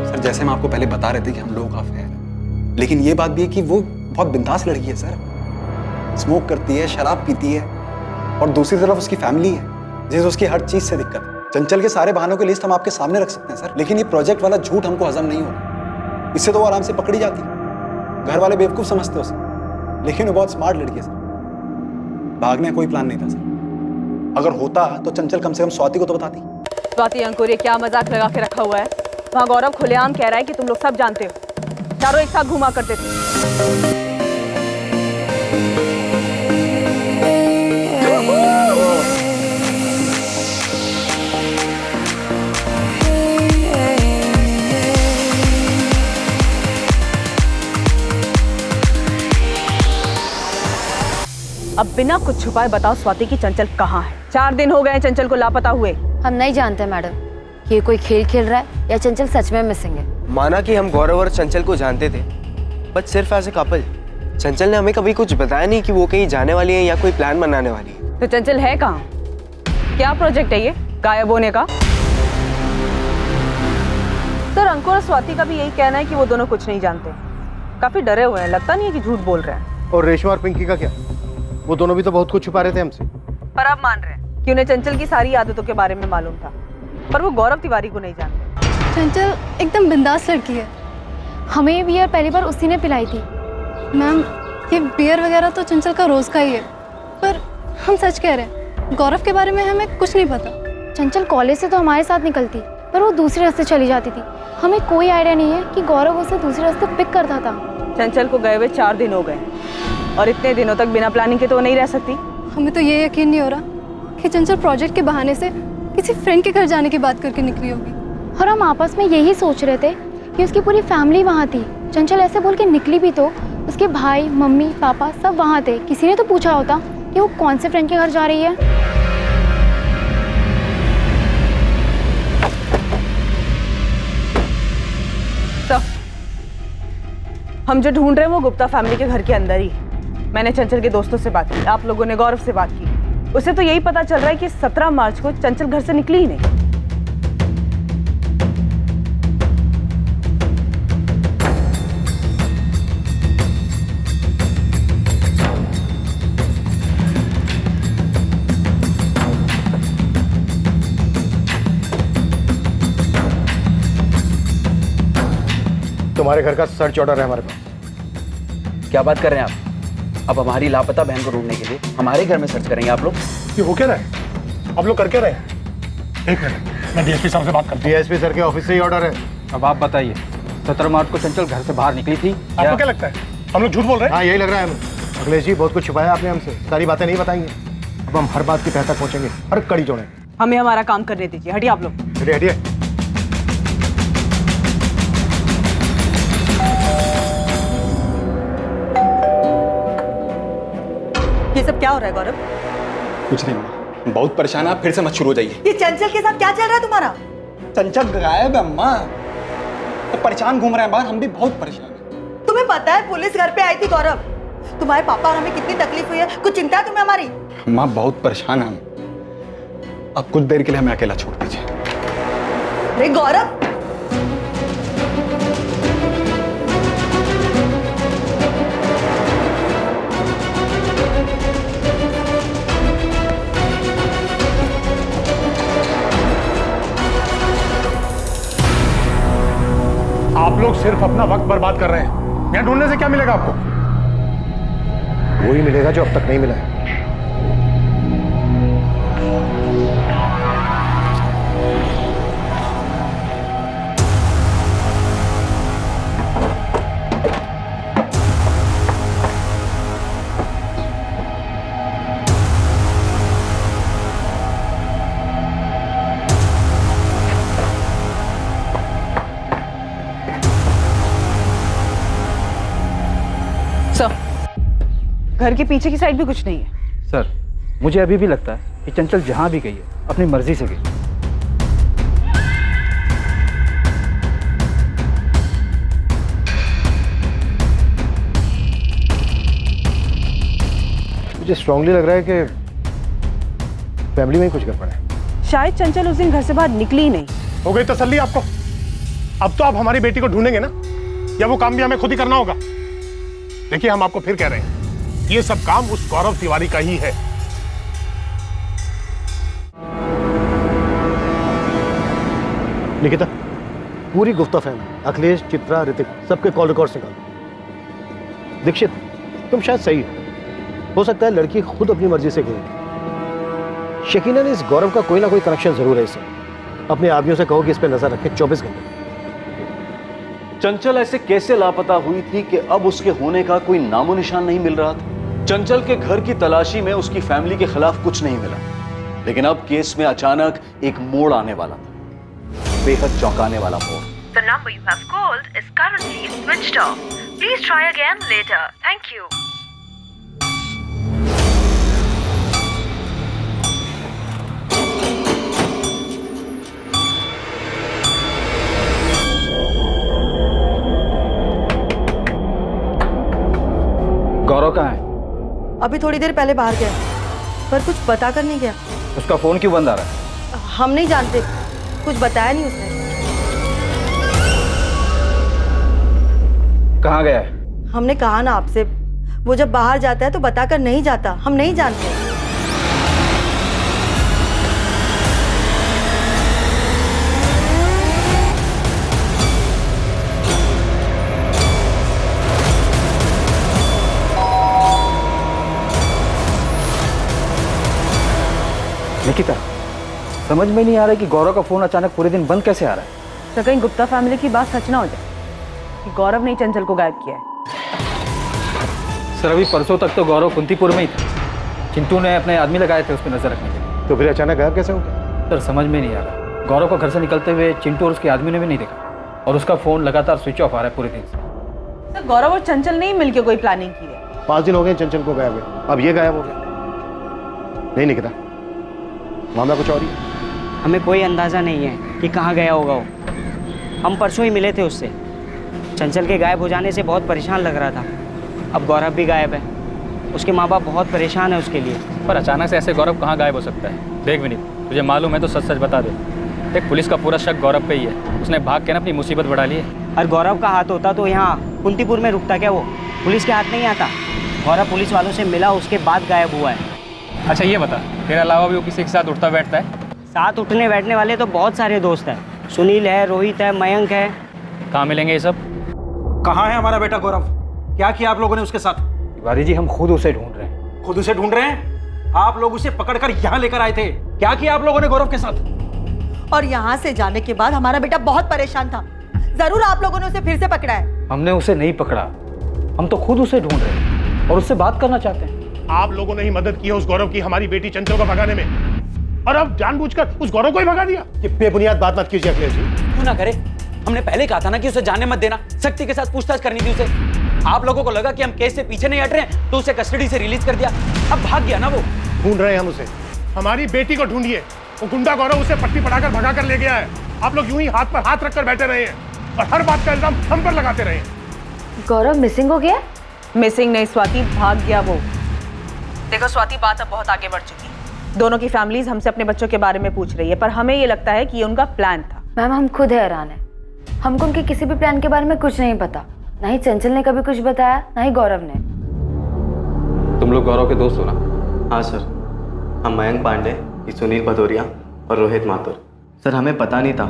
सर जैसे हम आपको पहले बता रहे थे कि हम लोगों का अफेयर है, लेकिन ये बात भी है कि वो बहुत बिंदास लड़की है सर, स्मोक करती है, शराब पीती है, और दूसरी तरफ उसकी फैमिली है जिसे उसकी हर चीज से दिक्कत है। चंचल के सारे बहानों की लिस्ट हम आपके सामने रख सकते हैं सर, लेकिन ये प्रोजेक्ट वाला झूठ हमको हजम नहीं होगा। इससे तो वो आराम से पकड़ी जाती, घर वाले बेवकूफ समझते उसे, लेकिन वो बहुत स्मार्ट लड़की है सर। भागने का कोई प्लान नहीं था सर, अगर होता तो चंचल कम से कम स्वाति को तो बताती। स्वाति अंकुर, ये क्या मजाक लगा के रखा हुआ है? वहाँ गौरव खुलेआम कह रहा है कि तुम लोग सब जानते हो, चारों एक साथ घुमा करते थे। अब बिना कुछ छुपाए बताओ स्वाति की चंचल कहाँ है? 4 दिन हो गए हैं चंचल को लापता हुए। हम नहीं जानते मैडम, ये कोई खेल खेल रहा है या चंचल सच में मिसिंग है। माना कि हम गौरव और चंचल को जानते थे, बट सिर्फ एज ए कपल। चंचल ने हमें कभी कुछ बताया नहीं कि वो कहीं जाने वाली है या कोई प्लान बनाने वाली है। तो चंचल है कहाँ? क्या प्रोजेक्ट है ये गायब होने का? सर अंकुर और स्वाति का भी यही कहना है कि वो दोनों कुछ नहीं जानते, काफी डरे हुए हैं, लगता नहीं है कि झूठ बोल रहे हैं। और रेशमा और पिंकी का क्या? वो दोनों भी तो बहुत कुछ छुपा रहे थे हमसे। पर अब मान रहे हैं कि उन्हें चंचल की सारी आदतों के बारे में मालूम था, पर वो गौरव तिवारी को नहीं जानते। चंचल एकदम बिंदास लड़की है। हमें ये बियर पहली बार उसी ने पिलाई थी। मैम, ये बियर वगैरह तो चंचल का रोज़ का ही है, पर हम सच कह रहे हैं, गौरव के बारे में हमें कुछ नहीं पता। चंचल कॉलेज से तो हमारे साथ निकलती, पर वो दूसरे रास्ते चली जाती थी। हमें कोई आइडिया नहीं है कि गौरव उसे दूसरे रास्ते पिक करता था। चंचल को गए हुए 4 दिन हो गए और इतने दिनों तक बिना प्लानिंग के तो वो नहीं रह सकती। हमें तो ये यकीन नहीं हो रहा कि चंचल प्रोजेक्ट के बहाने से किसी फ्रेंड के घर जाने की बात करके निकली होगी। और हम आपस में यही सोच रहे थे कि उसकी पूरी फैमिली वहाँ थी। चंचल ऐसे बोल के निकली भी तो उसके भाई, मम्मी, पापा सब वहाँ थे। किसी ने तो पूछा होता कि वो कौन से फ्रेंड के घर जा रही है। तो हम जो ढूंढ रहे हैं वो गुप्ता फैमिली के घर के अंदर ही है। मैंने चंचल के दोस्तों से बात की, आप लोगों ने गौरव से बात की। उसे तो यही पता चल रहा है कि 17 मार्च को चंचल घर से निकली ही नहीं। तुम्हारे घर का सर्च ऑर्डर है हमारे पास। क्या बात कर रहे हैं आप? अब हमारी लापता बहन को ढूंढने के लिए हमारे घर में सर्च करेंगे आप लोग? ये हो क्या रहा है? आप लोग कर क्या रहे हैं? एक मिनट, मैं डीएसपी साहब से बात करता हूं। डीएसपी सर के ऑफिस से ही ऑर्डर है। अब आप बताइए, 17 मार्च को चंचल घर से बाहर निकली थी? आपको क्या लगता है हम लोग झूठ बोल रहे हैं? हाँ, यही लग रहा है हमें। अखिलेश जी, बहुत कुछ छुपाया आपने हमसे, सारी बातें नहीं बताई हैं। अब हम हर बात की तह तक पहुंचेंगे, हर कड़ी जोड़ें। हमें हमारा काम करने दीजिए। हटिए आप लोग। हटिए हटिए। ये सब क्या हो रहा है गौरव? कुछ नहीं अम्मा, बहुत परेशान है। आप फिर से मत शुरू हो जाइए। ये चंचल के साथ क्या चल रहा है तुम्हारा? चंचल गायब है अम्मा, तो परेशान घूम रहे हैं बाहर। हम भी बहुत परेशान हैं। तुम्हें पता है पुलिस घर पे आई थी गौरव। तुम्हारे पापा और हमें कितनी तकलीफ हुई है, कुछ चिंता है तुम्हें हमारी? अम्मा बहुत परेशान है हम। अब कुछ देर के लिए हमें अकेला छोड़ दीजिए। अरे गौरव, आप लोग सिर्फ अपना वक्त बर्बाद कर रहे हैं। यहाँ ढूंढने से क्या मिलेगा आपको? वही मिलेगा जो अब तक नहीं मिला है। घर के पीछे की साइड भी कुछ नहीं है। सर, मुझे अभी भी लगता है कि चंचल जहां भी गई है अपनी मर्जी से गई। मुझे स्ट्रांगली लग रहा है कि फैमिली में ही कुछ गड़बड़ है। शायद चंचल उस दिन घर से बाहर निकली ही नहीं। हो गई तसल्ली आपको? अब तो आप हमारी बेटी को ढूंढेंगे ना, या वो काम भी हमें खुद ही करना होगा? देखिए, हम आपको फिर कह रहे हैं, ये सब काम उस गौरव तिवारी का ही है। निकिता, पूरी गुप्ता फैमिली, अखिलेश, चित्रा, ऋतिक, सबके कॉल रिकॉर्ड्स निकाल। दीक्षित, तुम शायद सही हो सकता है लड़की खुद अपनी मर्जी से गई। शकीना ने इस गौरव का कोई ना कोई कनेक्शन जरूर है इससे। अपने आदमियों से कहो कि इस पे नजर रखें 24 घंटे। चंचल ऐसे कैसे लापता हुई थी कि अब उसके होने का कोई नामो निशान नहीं मिल रहा था? चंचल के घर की तलाशी में उसकी फैमिली के खिलाफ कुछ नहीं मिला, लेकिन अब केस में अचानक एक मोड़ आने वाला था, बेहद चौंकाने वाला मोड़। The number you have called is currently switched off. Please try again later. Thank you. गौरव कहाँ है? अभी थोड़ी देर पहले बाहर गया, पर कुछ बता कर नहीं गया। उसका फोन क्यों बंद आ रहा है? हम नहीं जानते, कुछ बताया नहीं उसने। कहाँ गया है? हमने कहा ना आपसे, वो जब बाहर जाता है तो बताकर नहीं जाता। हम नहीं जानते। किसकी तरह? समझ में नहीं आ रहा है कि गौरव का फोन अचानक पूरे दिन बंद कैसे आ रहा है। तो कहीं गुप्ता फैमिली की बात सच ना हो जाए कि गौरव ने ही चंचल को गायब किया है। सर अभी परसों तक तो गौरव कुंतीपुर में ही था। चिंटू ने अपने आदमी लगाए थे उस पर नजर रखने के लिए। तो फिर अचानक गायब कैसे हो गया? सर समझ में नहीं आ रहा। गौरव को घर से निकलते हुए चिंटू और उसके आदमी ने भी नहीं देखा और उसका फोन लगातार स्विच ऑफ आ रहा है पूरे दिन से। तो गौरव और चंचल ने ही मिलकर कोई प्लानिंग की है। 5 दिन हो गए चंचल को गायब हुए, अब ये गायब हो गया। नहीं निकिता, मामला कुछ और ही है। हमें कोई अंदाज़ा नहीं है कि कहाँ गया होगा वो। हम परसों ही मिले थे उससे। चंचल के गायब हो जाने से बहुत परेशान लग रहा था। अब गौरव भी गायब है, उसके माँ बाप बहुत परेशान है उसके लिए। पर अचानक से ऐसे गौरव कहाँ गायब हो सकता है? देख विनीत, तुझे मालूम है तो सच सच बता दे। देख पुलिस का पूरा शक गौरव पे ही है। उसने भाग के ना अपनी मुसीबत बढ़ा ली है। और गौरव का हाथ होता तो यहाँ कुंतीपुर में रुकता क्या? वो पुलिस के हाथ नहीं आता। गौरव पुलिस वालों से मिला, उसके बाद गायब हुआ है। अच्छा ये बता, तेरे अलावा भी वो किसी के साथ उठता बैठता है? साथ उठने बैठने वाले तो बहुत सारे दोस्त हैं। सुनील है, रोहित है, मयंक है। कहाँ मिलेंगे ये सब? कहाँ है हमारा बेटा गौरव? क्या किया आप लोगों ने उसके साथ? तिवारी जी हम खुद उसे ढूंढ रहे हैं। खुद उसे ढूंढ रहे हैं? आप लोग उसे पकड़कर यहाँ लेकर आए थे। क्या किया आप लोगों ने गौरव के साथ? और यहाँ से जाने के बाद हमारा बेटा बहुत परेशान था। जरूर आप लोगों ने उसे फिर से पकड़ा है। हमने उसे नहीं पकड़ा, हम तो खुद उसे ढूंढ रहे हैं और उससे बात करना चाहते हैं। आप लोगों ने ही मदद की है उस गौरव की हमारी बेटी चंचल को भगाने में, और अब जानबूझकर उस गौरव को ही भगा दिया। ये बेबुनियाद बात मत कीजिए अखिलेश जी। क्यों ना करे? हमने पहले कहा था ना कि उसे जाने मत देना। सख्ती के साथ पूछताछ करनी थी उसे। आप लोगों को लगा कि हम केस से पीछे नहीं हट रहे हैं तो उसे कस्टडी से रिलीज कर दिया। अब भाग गया ना वो। ढूंढ रहे हैं हम उसे। हमारी बेटी को ढूंढिए। वो गुंडा गौरव उसे पट्टी पढ़ाकर भगा कर ले गया है। आप लोग यूं ही हाथ पर हाथ रखकर बैठे रहे हैं और हर बात का इल्जाम हम पर लगाते रहे हैं। गौरव मिसिंग हो गया? मिसिंग नहीं स्वाति, भाग गया वो। देखो स्वाति, बात अब बहुत आगे बढ़ चुकी है। दोनों की फैमिलीज हमसे अपने बच्चों के बारे में पूछ रही है, पर हमें ये लगता है कि ये उनका प्लान था। मैम हम खुद हैरान हैं। हमको उनके किसी भी प्लान के बारे में कुछ नहीं पता। ना ही चंचल ने कभी कुछ बताया, ना ही गौरव ने। तुम लोग गौरव के दोस्त हो ना? हाँ सर, हम मयंक पांडे, सुनील भदौरिया और रोहित माथुर। सर हमें पता नहीं था।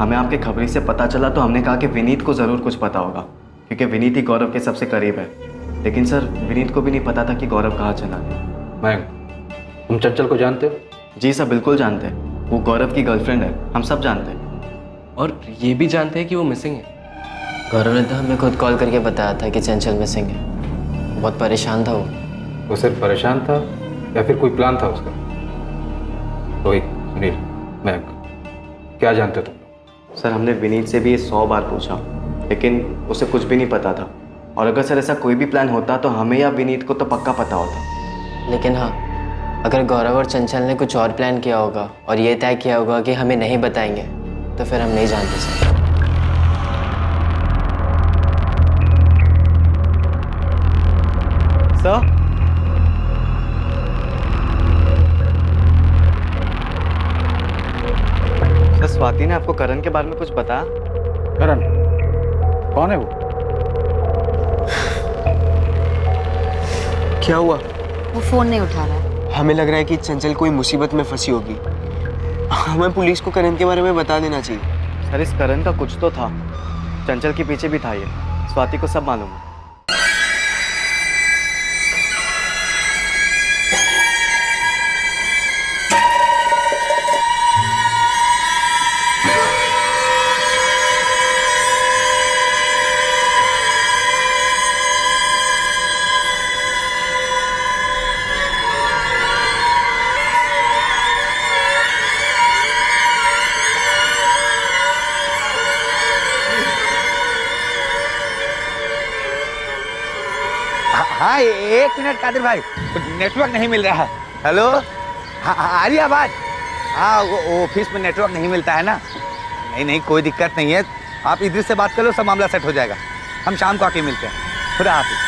हमें आपके खबरी से पता चला तो हमने कहा कि विनीत को ज़रूर कुछ पता होगा, क्योंकि विनीत ही गौरव के सबसे करीब है। लेकिन सर विनीत को भी नहीं पता था कि गौरव कहाँ चला गया। मयंक, तुम चंचल को जानते हो? जी सर बिल्कुल जानते हैं। वो गौरव की गर्लफ्रेंड है, हम सब जानते हैं। और ये भी जानते हैं कि वो मिसिंग है। गौरव ने तो हमें खुद कॉल करके बताया था कि चंचल मिसिंग है। बहुत परेशान था वो। वो सिर्फ परेशान था या फिर कोई प्लान था उसका? रोहित, सुनील, मयंक, क्या जानते हो तुम? सर हमने विनीत से भी ये 100 बार पूछा, लेकिन उसे कुछ भी नहीं पता था। और अगर सर ऐसा कोई भी प्लान होता तो हमें या विनीत को तो पक्का पता होता। लेकिन हाँ, अगर गौरव और चंचल ने कुछ और प्लान किया होगा और ये तय किया होगा कि हमें नहीं बताएंगे, तो फिर हम नहीं जानते सर। सर स्वाति ने आपको करण के बारे में कुछ बताया? करण कौन है वो? क्या हुआ? वो फोन नहीं उठा रहा है। हमें लग रहा है कि चंचल कोई मुसीबत में फंसी होगी। हमें पुलिस को करण के बारे में बता देना चाहिए। सर इस करण का कुछ तो था। चंचल के पीछे भी था ये। स्वाति को सब मालूम है। हाँ 1 मिनट कादिर भाई, नेटवर्क नहीं मिल रहा है। हेलो, हाँ आ रही आवाज? हाँ वो ऑफिस में नेटवर्क नहीं मिलता है ना। नहीं कोई दिक्कत नहीं है, आप इधर से बात कर लो, सब मामला सेट हो जाएगा। हम शाम को आके मिलते हैं। खुदा हाफिज।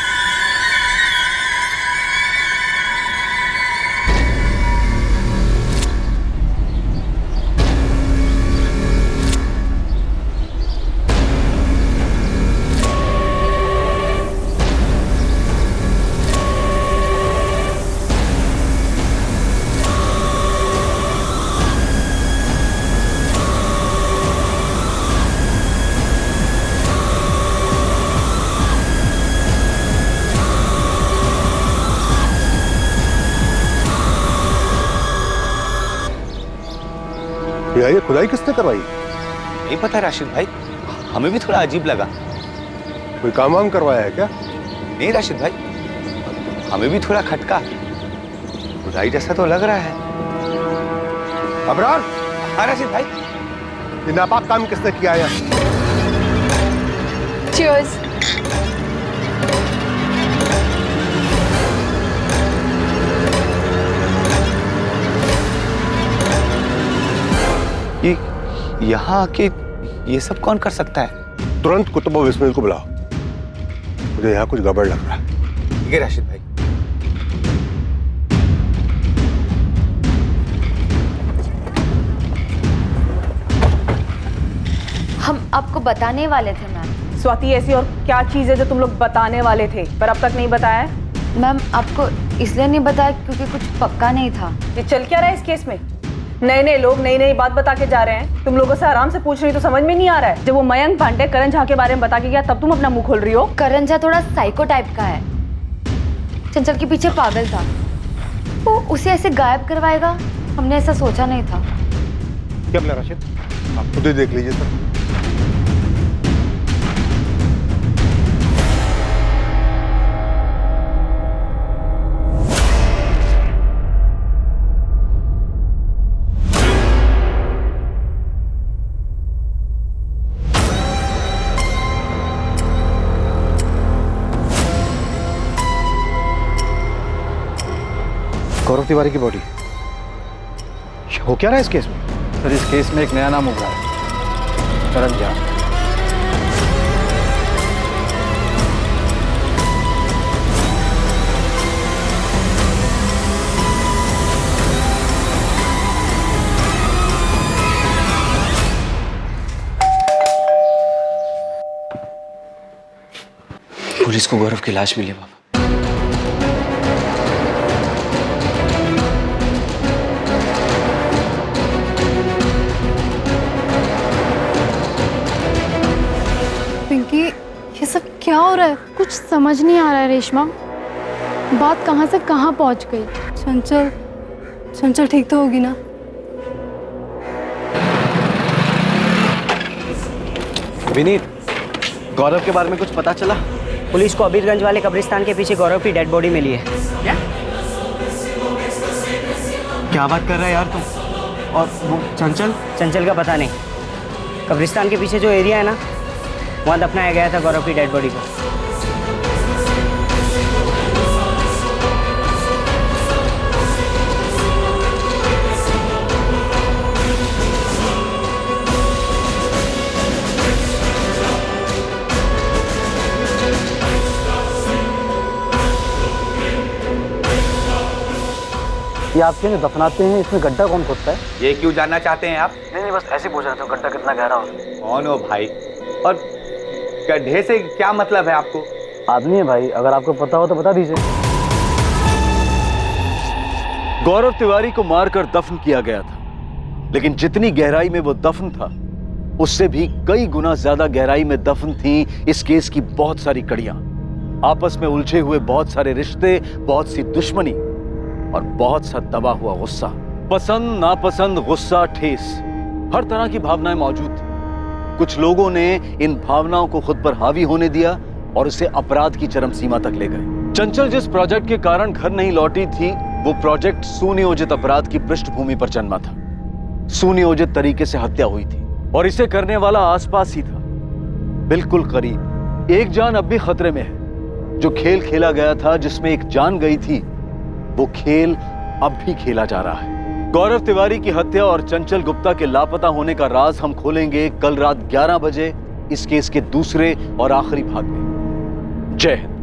भैया ये खुदाई किसने करवाई? नहीं पता राशिद भाई, हमें भी थोड़ा अजीब लगा। कोई काम वाम करवाया है क्या? नहीं राशिद भाई, हमें भी थोड़ा खटका, खुदाई जैसा तो लग रहा है। अबरार। हाँ राशिद भाई। ये नापाक काम किसने किया है? Cheers. ये यहाँ आके ये सब कौन कर सकता है? तुरंत कुतुब और बिस्मिल को बुलाओ, मुझे यहाँ कुछ गड़बड़ लग रहा है। ठीक है राशिद भाई। हम आपको बताने वाले थे मैम। स्वाति, ऐसी और क्या चीज़ है जो तुम लोग बताने वाले थे पर अब तक नहीं बताया? मैम आपको इसलिए नहीं बताया क्योंकि कुछ पक्का नहीं था। ये चल क्या रहा है इस केस में? नए नए लोग नई नई बात बता के जा रहे हैं, तुम लोगों से आराम से पूछ रही तो समझ में नहीं आ रहा है। जब वो मयंक पांडे करण झा के बारे में बता के गया तब तुम अपना मुंह खोल रही हो। करण झा थोड़ा साइको टाइप का है, चंचल के पीछे पागल था, वो उसे ऐसे गायब करवाएगा हमने ऐसा सोचा नहीं था। क्या बोला राशिद? आप खुद ही देख लीजिए सर। गौरव तिवारी की बॉडी हो क्या रहा है इस केस में? सर इस केस में एक नया नाम उभरा है, करण झा। पुलिस को गौरव की लाश मिली बाबा। पिंकी, ये सब क्या हो रहा है? कुछ समझ नहीं आ रहा है रेशमा, बात कहाँ से कहाँ पहुँच गई। चंचल ठीक तो होगी ना? विनीत, गौरव के बारे में कुछ पता चला? पुलिस को अबीरगंज वाले कब्रिस्तान के पीछे गौरव की डेड बॉडी मिली है। क्या बात कर रहा है यार तुम? और वो चंचल का पता नहीं। कब्रिस्तान के पीछे जो एरिया है ना, वहाँ दफनाया गया था गौरव की डेड बॉडी को। ये आपके जो दफनाते हैं इसमें गड्ढा कौन खोदता है? ये क्यों जानना चाहते हैं आप? नहीं बस ऐसे पूछ रहे थे गड्ढा कितना गहरा हो। कौन हो भाई? और गड्ढे से क्या मतलब है आपको? आदमी है भाई, अगर आपको पता हो तो बता दीजिए। गौरव तिवारी को मारकर दफन किया गया था, लेकिन जितनी गहराई में वो दफन था उससे भी कई गुना ज्यादा गहराई में दफन थी इस केस की बहुत सारी कड़ियां। आपस में उलझे हुए बहुत सारे रिश्ते, बहुत सी दुश्मनी और बहुत सा दबा हुआ गुस्सा। पसंद नापसंद, गुस्सा, ठेस, हर तरह की भावनाएं मौजूद थी। कुछ लोगों ने इन भावनाओं को खुद पर हावी होने दिया और इसे अपराध की चरम सीमा तक ले गए। चंचल जिस प्रोजेक्ट के कारण घर नहीं लौटी थी, वो प्रोजेक्ट सुनियोजित अपराध की पृष्ठभूमि पर जन्मा था। सुनियोजित तरीके से हत्या हुई थी और इसे करने वाला आसपास ही था, बिल्कुल करीब। एक जान अब भी खतरे में है। जो खेल खेला गया था, जिसमें एक जान गई थी, वो खेल अब भी खेला जा रहा है। गौरव तिवारी की हत्या और चंचल गुप्ता के लापता होने का राज हम खोलेंगे कल रात 11 बजे इस केस के दूसरे और आखिरी भाग में। जय हिंद।